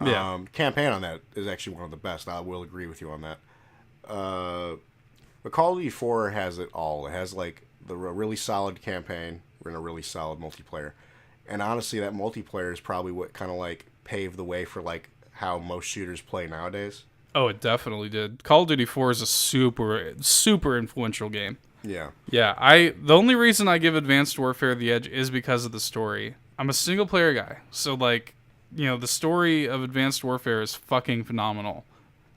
Yeah. Campaign on that is actually one of the best. I will agree with you on that. But Call of Duty 4 has it all. It has, like, a really solid campaign and a really solid multiplayer. And honestly, that multiplayer is probably what kind of, like, paved the way for, like, how most shooters play nowadays. Oh, it definitely did. Call of Duty 4 is a super, super influential game. Yeah. Yeah, the only reason I give Advanced Warfare the edge is because of the story. I'm a single-player guy, so, like, you know, the story of Advanced Warfare is fucking phenomenal.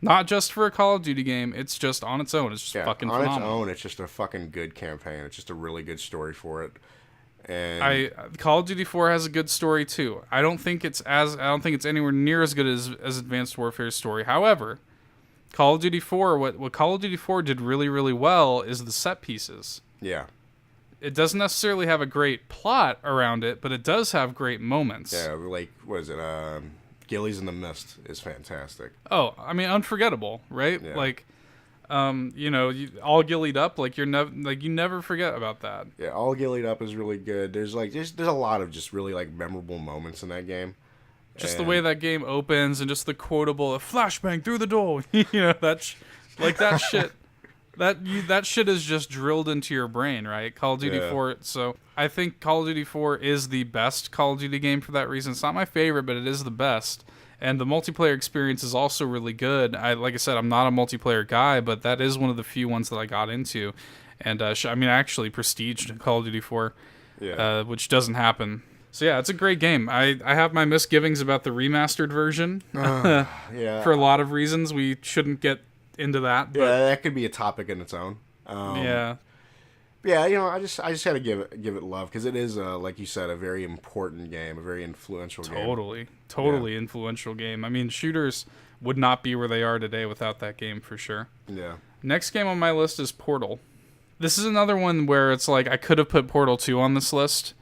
Not just for a Call of Duty game, it's just on its own. It's just fucking phenomenal. On its own, it's just a fucking good campaign. It's just a really good story for it. And Call of Duty 4 has a good story too. I don't think it's anywhere near as good as Advanced Warfare's story. However, Call of Duty 4, what Call of Duty 4 did really, really well is the set pieces. Yeah. it doesn't necessarily have a great plot around it, but it does have great moments. Yeah, like, what is it? Gillies in the Mist is fantastic. Oh, I mean, unforgettable, right? Yeah. Like, all gillied up, like you never forget about that. Yeah, All Gillied Up is really good. There's a lot of just really like memorable moments in that game. Just the way that game opens and just the quotable flashbang through the door, that shit. That shit is just drilled into your brain, right? Call of Duty 4. So I think Call of Duty 4 is the best Call of Duty game for that reason. It's not my favorite, but it is the best. And the multiplayer experience is also really good. Like I said, I'm not a multiplayer guy, but that is one of the few ones that I got into. And I actually prestiged Call of Duty 4, which doesn't happen. So yeah, it's a great game. I have my misgivings about the remastered version. For a lot of reasons. We shouldn't get into that. But that could be a topic in its own. Yeah, I just had to give it love because it is, like you said, a very important game, a very influential game. Totally influential game. I mean, shooters would not be where they are today without that game for sure. Yeah. Next game on my list is Portal. This is another one where it's like I could have put Portal 2 on this list.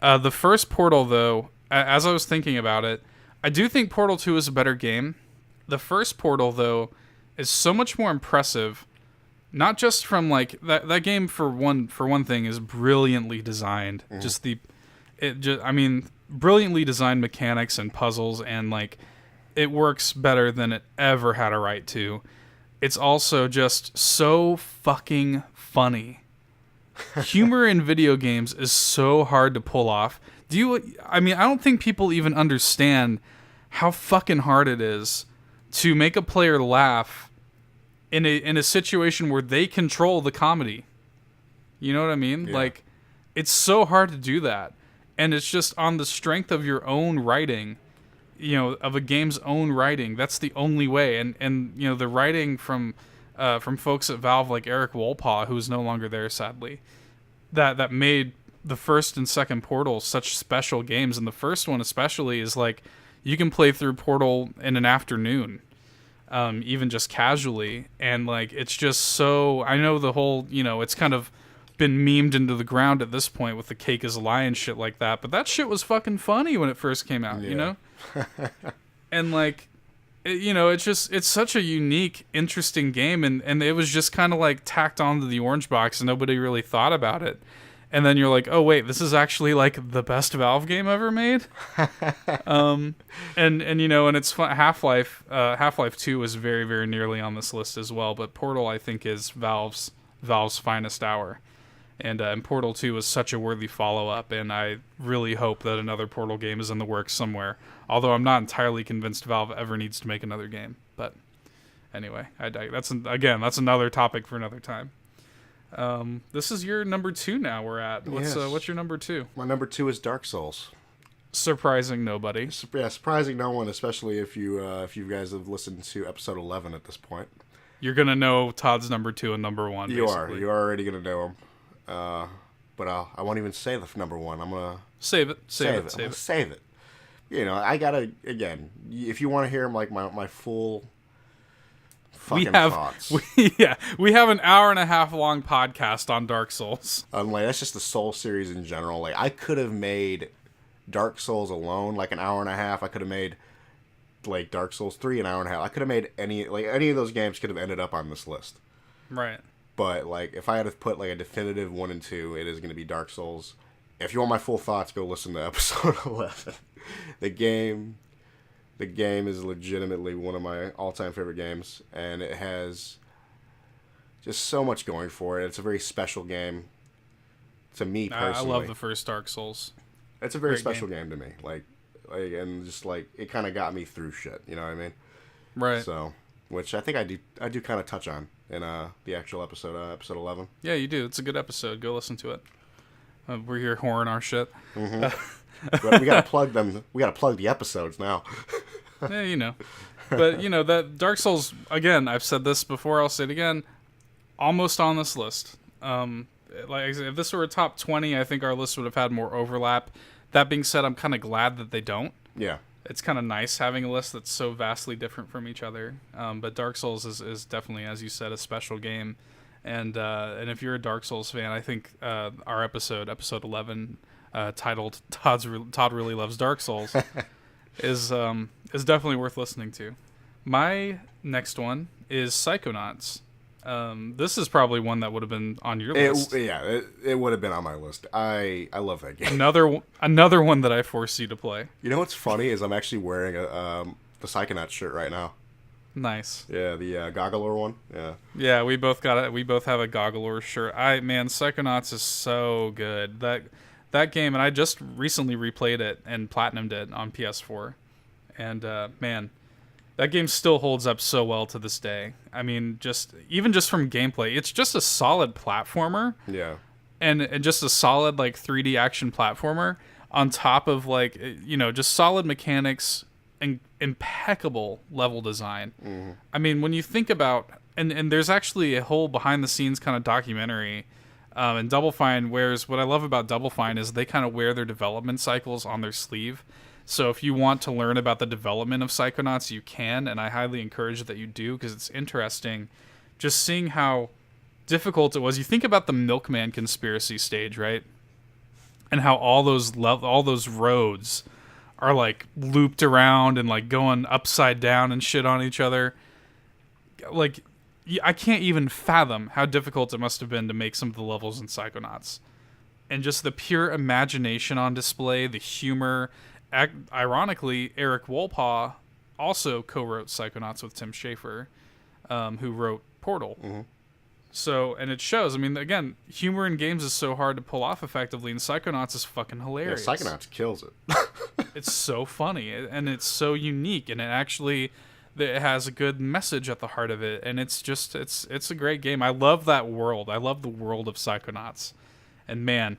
The first Portal, though, as I was thinking about it, I do think Portal 2 is a better game. The first Portal, though, is so much more impressive. Not just from like that game for one thing is brilliantly designed. Brilliantly designed mechanics and puzzles, and like it works better than it ever had a right to. It's also just so fucking funny. Humor in video games is so hard to pull off. I don't think people even understand how fucking hard it is to make a player laugh in a situation where they control the comedy. You know what I mean? Yeah. Like, it's so hard to do that. And it's just on the strength of your own writing, of a game's own writing. That's the only way. And the writing from folks at Valve like Eric Wolpaw, who is no longer there, sadly, that made the first and second Portal such special games. And the first one especially is like, you can play through Portal in an afternoon. Even just casually, and like it's just so. I know the whole, it's kind of been memed into the ground at this point with the cake is a lie and shit like that. But that shit was fucking funny when it first came out, and like, it's such a unique, interesting game, and it was just kind of like tacked onto the orange box, and nobody really thought about it. And then you're like, oh wait, this is actually like the best Valve game ever made. And it's fun. Half-Life 2 is very, very nearly on this list as well. But Portal, I think, is Valve's finest hour. And Portal 2 is such a worthy follow-up, and I really hope that another Portal game is in the works somewhere. Although I'm not entirely convinced Valve ever needs to make another game. But anyway, that's another topic for another time. This is your number 2 now we're at. What's your number 2? My number 2 is Dark Souls. Surprising nobody. Surprising no one, especially if you guys have listened to episode 11 at this point. You're going to know Todd's number 2 and number 1, basically. You're already going to know them. But I won't even say the number 1. I'm going to... Save it. Save it. I got to... Again, if you want to hear my full... thoughts. We have an hour and a half long podcast on Dark Souls. That's just the Soul series in general. Like, I could have made Dark Souls alone like an hour and a half. I could have made like Dark Souls 3 an hour and a half. I could have made any of those games could have ended up on this list. Right. But like, if I had to put like a definitive 1 and 2, it is going to be Dark Souls. If you want my full thoughts, go listen to episode 11. The game is legitimately one of my all-time favorite games, and it has just so much going for it. It's a very special game to me personally. I love the first Dark Souls. It's a very special game to me. Like, and just like it kind of got me through shit. You know what I mean? Right. So, which I think I do kind of touch on in the actual episode 11. Yeah, you do. It's a good episode. Go listen to it. We're here whoring our shit. Mm-hmm. But we gotta plug them. We gotta plug the episodes now. Yeah, But, that Dark Souls, again, I've said this before, I'll say it again, almost on this list. If this were a top 20, I think our list would have had more overlap. That being said, I'm kind of glad that they don't. Yeah. It's kind of nice having a list that's so vastly different from each other. But Dark Souls is definitely, as you said, a special game. And if you're a Dark Souls fan, I think our episode 11, titled Todd Really Loves Dark Souls, is definitely worth listening to. My next one is Psychonauts. This is probably one that would have been on your list. It would have been on my list. I love that game. Another one that I force you to play. You know what's funny is I'm actually wearing the Psychonauts shirt right now. Nice. Yeah, the Goggler one. Yeah. Yeah, we both got it. We both have a Goggler shirt. Psychonauts is so good. That game, and I just recently replayed it and platinumed it on PS4. And man, that game still holds up so well to this day. I mean, even just from gameplay, it's just a solid platformer. Yeah. And just a solid 3D action platformer on top of just solid mechanics and impeccable level design. Mm-hmm. I mean, when you think about and there's actually a whole behind the scenes kind of documentary in Double Fine, whereas what I love about Double Fine is they kind of wear their development cycles on their sleeve. So if you want to learn about the development of Psychonauts, you can, and I highly encourage that you do, because it's interesting just seeing how difficult it was. You think about the Milkman conspiracy stage, right? And how all those roads are looped around and going upside down and shit on each other. I can't even fathom how difficult it must have been to make some of the levels in Psychonauts. And just the pure imagination on display, the humor. Ironically, Eric Wolpaw also co-wrote Psychonauts with Tim Schafer, who wrote Portal. Mm-hmm. So, and it shows. I mean, again, humor in games is so hard to pull off effectively, and Psychonauts is fucking hilarious. Yeah, Psychonauts kills it. It's so funny, and it's so unique, and it has a good message at the heart of it, and it's a great game. I love that world. I love the world of Psychonauts. And man,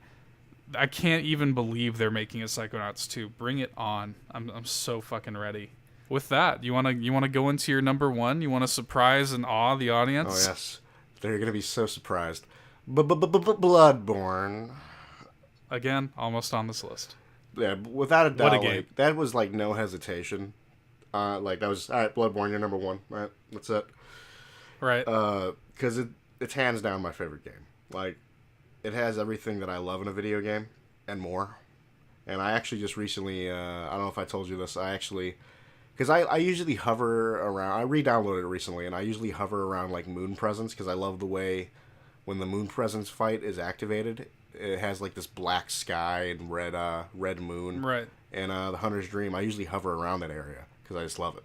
I can't even believe they're making a Psychonauts 2. Bring it on. I'm so fucking ready. With that, you wanna go into your number one? You wanna surprise and awe the audience? Oh yes. They're going to be so surprised. Bloodborne. Again, almost on this list. Yeah, without a doubt. What a game. That was no hesitation. That was, all right, Bloodborne, you're number one. All right, that's it. Right. Because it's hands down my favorite game. It has everything that I love in a video game and more. And I actually just recently, I don't know if I told you this, because I usually hover around. I re-downloaded it recently, and I usually hover around Moon Presence, because I love the way when the Moon Presence fight is activated, it has this black sky and red moon. Right. And the Hunter's Dream, I usually hover around that area because I just love it.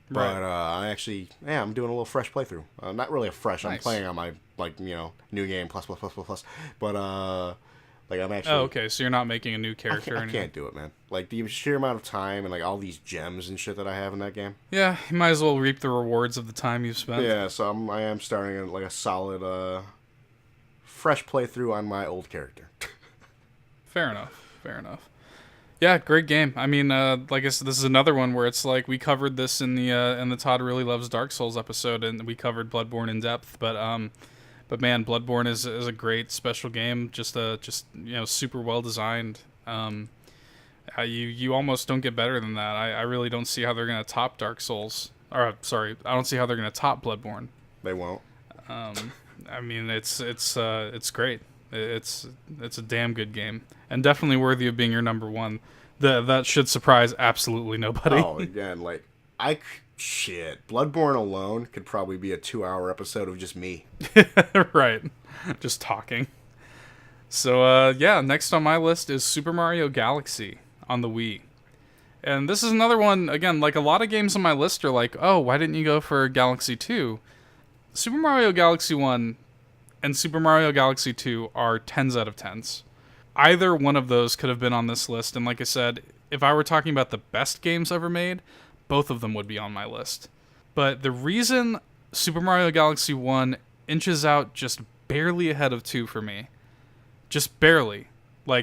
Right. But I actually, I'm doing a little fresh playthrough. Not really a fresh. Nice. I'm playing on my new game plus. But I'm actually. Oh, okay. So you're not making a new character. I can't do it, man. The sheer amount of time and all these gems and shit that I have in that game. Yeah, you might as well reap the rewards of the time you've spent. Yeah, so I am starting a solid, fresh playthrough on my old character. Fair enough. Yeah, great game. I mean, like I said, this is another one where it's we covered this in the Todd Really Loves Dark Souls episode, and we covered Bloodborne in depth. But man, Bloodborne is a great special game. Just super well designed. You almost don't get better than that. I really don't see how they're gonna top Dark Souls. Or sorry, I don't see how they're gonna top Bloodborne. They won't. I mean, it's great. It's a damn good game, and definitely worthy of being your number one. That should surprise absolutely nobody. Oh, again, Bloodborne alone could probably be a 2-hour episode of just me. Right, just talking. So next on my list is Super Mario Galaxy on the Wii. And this is another one, again, a lot of games on my list are oh, why didn't you go for Galaxy 2? Super Mario Galaxy 1 and Super Mario Galaxy 2 are 10s out of 10s. Either one of those could have been on this list, and like I said, if I were talking about the best games ever made, both of them would be on my list. But the reason Super Mario Galaxy 1 inches out just barely ahead of 2 for me, just barely,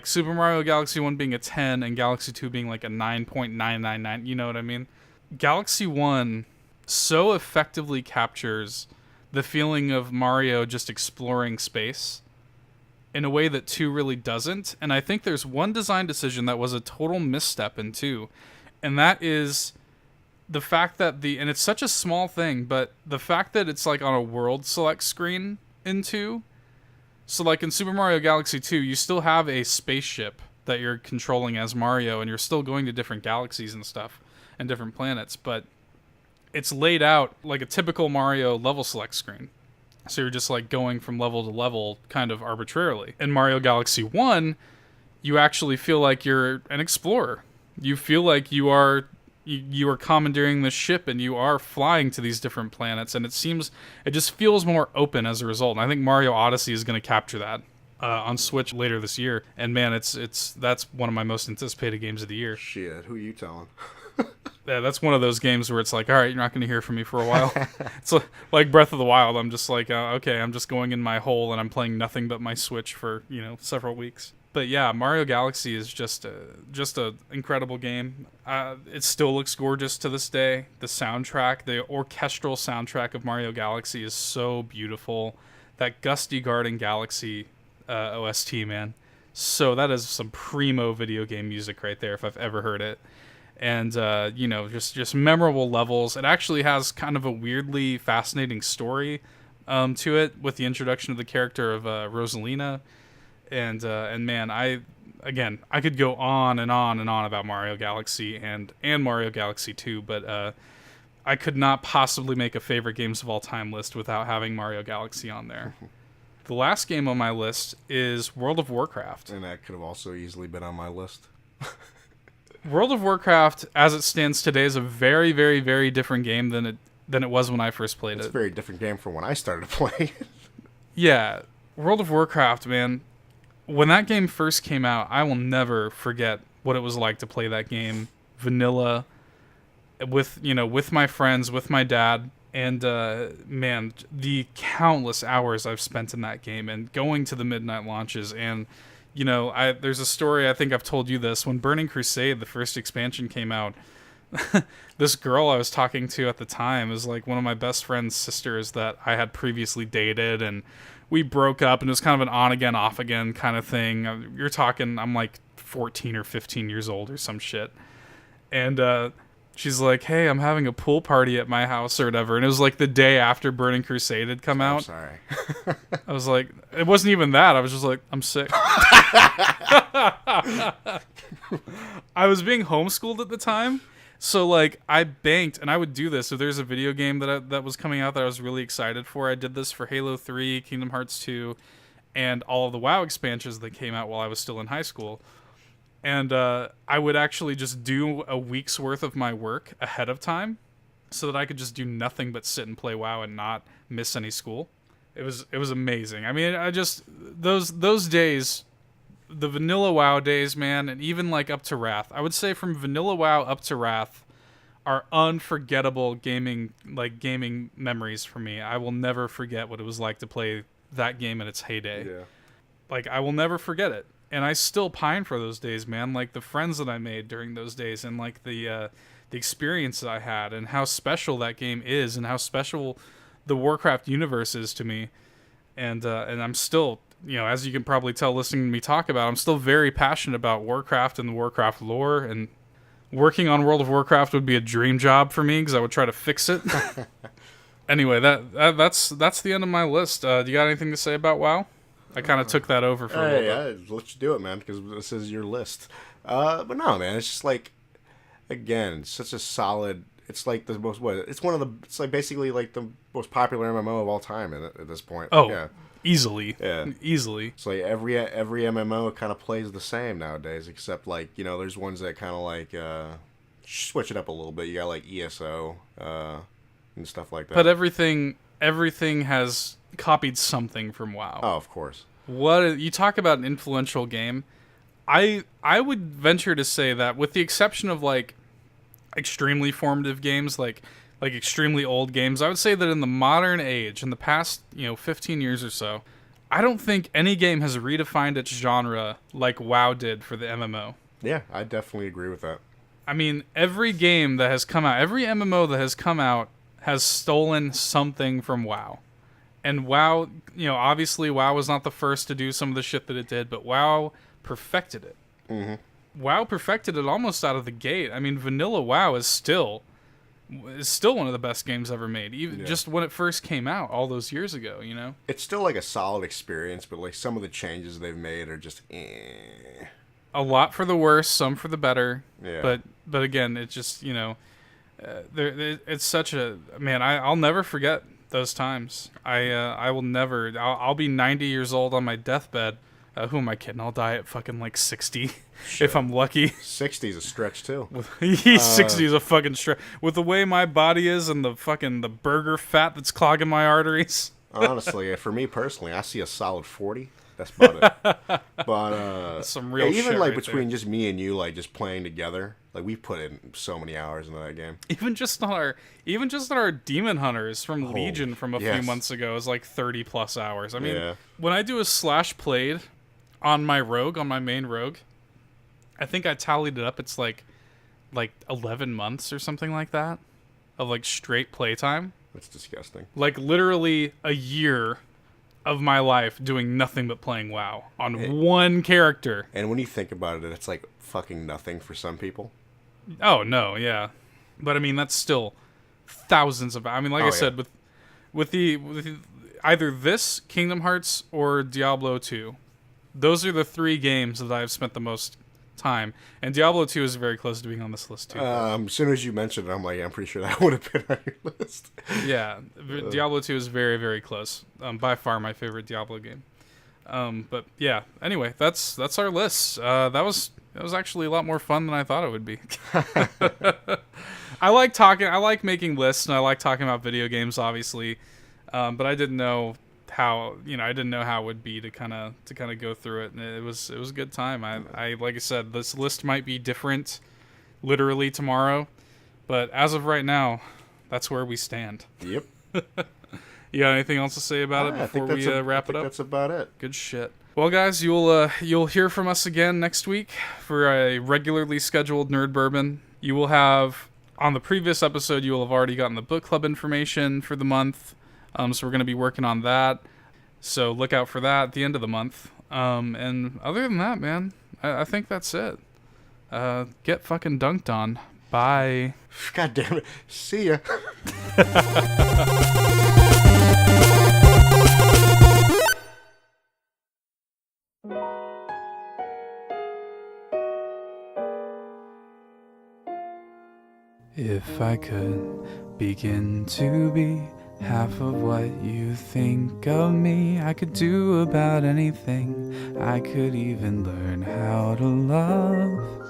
Super Mario Galaxy 1 being a 10 and Galaxy 2 being a 9.999, you know what I mean? Galaxy 1 so effectively captures the feeling of Mario just exploring space in a way that 2 really doesn't. And I think there's one design decision that was a total misstep in 2, and that is the fact that and it's such a small thing, but the fact that it's on a world select screen in 2. So, like, in Super Mario Galaxy 2, you still have a spaceship that you're controlling as Mario, and you're still going to different galaxies and stuff, and different planets, but it's laid out like a typical Mario level select screen. So you're just, like, going from level to level kind of arbitrarily. In Mario Galaxy 1, you actually feel like you're an explorer. You feel like you are commandeering the ship and you are flying to these different planets, and it just feels more open as a result. And I think Mario Odyssey is going to capture that on Switch later this year. And man, that's one of my most anticipated games of the year. Shit, who are you telling? Yeah, that's one of those games where it's like, all right, you're not going to hear from me for a while. It's like Breath of the Wild. I'm just like, okay, I'm just going in my hole and I'm playing nothing but my Switch for several weeks. But yeah, Mario Galaxy is just a incredible game. It still looks gorgeous to this day. The soundtrack, the orchestral soundtrack of Mario Galaxy is so beautiful. That Gusty Garden Galaxy OST, man. So that is some primo video game music right there, if I've ever heard it. And just memorable levels. It actually has kind of a weirdly fascinating story to it, with the introduction of the character of Rosalina. And man, I could go on and on and on about Mario Galaxy and Mario Galaxy 2, but I could not possibly make a favorite games of all time list without having Mario Galaxy on there. The last game on my list is World of Warcraft. And that could have also easily been on my list. World of Warcraft, as it stands today, is a very, very, very different game than it was when I first played it. It's a very different game from when I started playing. Yeah, World of Warcraft, man. When that game first came out, I will never forget what it was like to play that game vanilla with my friends, with my dad, and man, the countless hours I've spent in that game and going to the midnight launches. And there's a story, I think I've told you this, when Burning Crusade, the first expansion, came out. This girl I was talking to at the time is like one of my best friend's sisters that I had previously dated, and we broke up, and it was kind of an on-again, off-again kind of thing. You're talking, I'm like 14 or 15 years old or some shit. And she's like, hey, I'm having a pool party at my house or whatever. And it was like the day after Burning Crusade had come out. I'm sorry. I was like, it wasn't even that. I was just like, I'm sick. I was being homeschooled at the time. So, like, I banked, and I would do this. If there's a video game that was coming out that I was really excited for, I did this for Halo 3, Kingdom Hearts 2, and all of the WoW expansions that came out while I was still in high school. And I would actually just do a week's worth of my work ahead of time so that I could just do nothing but sit and play WoW and not miss any school. It was amazing. I mean, I just those days, the vanilla WoW days, man, and even like up to Wrath. I would say from vanilla WoW up to Wrath are unforgettable gaming memories for me. I will never forget what it was like to play that game in its heyday. Yeah. Like, I will never forget it. And I still pine for those days, man. Like, the friends that I made during those days, and like the experience that I had, and how special that game is, and how special the Warcraft universe is to me. And I'm still, as you can probably tell listening to me talk about, I'm still very passionate about Warcraft and the Warcraft lore. And working on World of Warcraft would be a dream job for me, because I would try to fix it. Anyway, that's the end of my list. Do you got anything to say about WoW? I kind of took that over for a little bit. Yeah, let you do it, man, because this is your list. But no, man, it's just like, again, such a solid. It's like the most. It's like basically like the most popular MMO of all time at this point. Oh, yeah. Easily. Yeah, easily. It's like every MMO kind of plays the same nowadays, except like there's ones that kind of like switch it up a little bit. You got like ESO and stuff like that. But everything has copied something from WoW. Oh, of course. What you talk about an influential game, I would venture to say that with the exception of like extremely formative games, like extremely old games, I would say that in the modern age, in the past 15 years or so, I don't think any game has redefined its genre like WoW did for the MMO. Yeah, I definitely agree with that. I mean, every game that has come out, every MMO that has come out has stolen something from WoW. And WoW, obviously WoW was not the first to do some of the shit that it did, but WoW perfected it. Mm-hmm. WoW perfected it almost out of the gate. I mean, vanilla WoW is still is still one of the best games ever made, even Yeah. just when it first came out all those years ago. You know, It's still like a solid experience, but like some of the changes they've made are just a lot for the worse, some for the better. Yeah. But again, it just it's such a man. I'll never forget those times. I will never. I'll be 90 years old on my deathbed. Who am I kidding? I'll die at fucking like 60 if I'm lucky. 60 is a stretch too. 60 is a fucking stretch. With the way my body is and the burger fat that's clogging my arteries. Honestly, for me personally, I see a solid 40. That's about it. But That's some real even shit like right between there. just me and you, like just playing together, like we put in so many hours into that game. Even just on our Demon Hunters from Legion from a few yes. months ago is like 30 plus hours. I mean, Yeah. when I do a slash played on my rogue, on my main rogue, I think I tallied it up. It's like 11 months or something like that of like straight playtime. That's disgusting. Like literally a year of my life doing nothing but playing WoW on one character. And when you think about it, it's like fucking nothing for some people. Oh no, yeah, but I mean that's still thousands of. I mean, like I said, with the either this Kingdom Hearts or Diablo 2, those are the three games that I've spent the most time. And Diablo 2 is very close to being on this list too. As soon as you mentioned it, I'm like, I'm pretty sure that would have been on your list. Yeah, Diablo 2 is very, very close. By far my favorite Diablo game. But yeah, anyway, that's our list. That was actually a lot more fun than I thought it would be. I like making lists, and I like talking about video games, obviously. But I didn't know how it would be to kind of go through it, and it was a good time. I like I said, this list might be different literally tomorrow, but as of right now, that's where we stand. Yep. You got anything else to say about it before we wrap it up? That's about it. Good shit. Well, guys, you'll hear from us again next week for a regularly scheduled Nerd Bourbon. You will have, on the previous episode, you will have already gotten the book club information for the month. So we're going to be working on that. So look out for that at the end of the month. And other than that, man, I think that's it. Get fucking dunked on. Bye. God damn it. See ya. If I could begin to be half of what you think of me, I could do about anything. I could even learn how to love.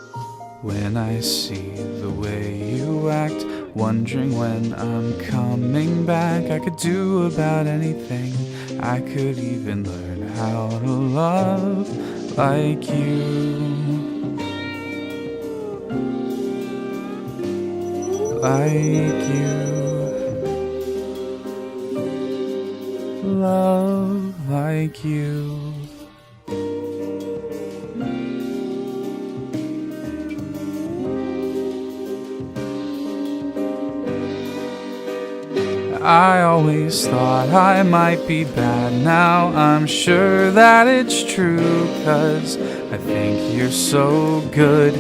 When I see the way you act, wondering when I'm coming back, I could do about anything. I could even learn how to love like you. Like you. Love like you. I always thought I might be bad. Now I'm sure that it's true, 'cause I think you're so good,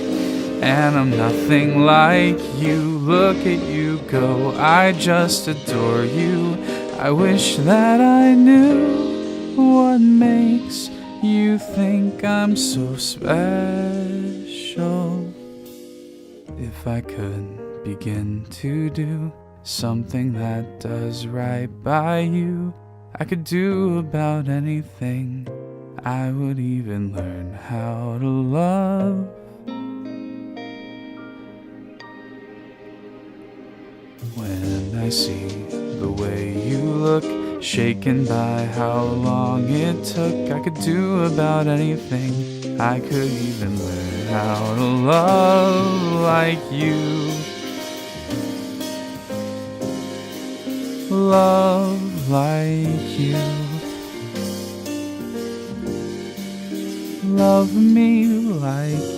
and I'm nothing like you. Look at you go, I just adore you. I wish that I knew what makes you think I'm so special. If I could begin to do something that does right by you, I could do about anything. I would even learn how to love. When I see the way you look, shaken by how long it took, I could do about anything. I could even learn how to love like you. Love like you. Love me like you.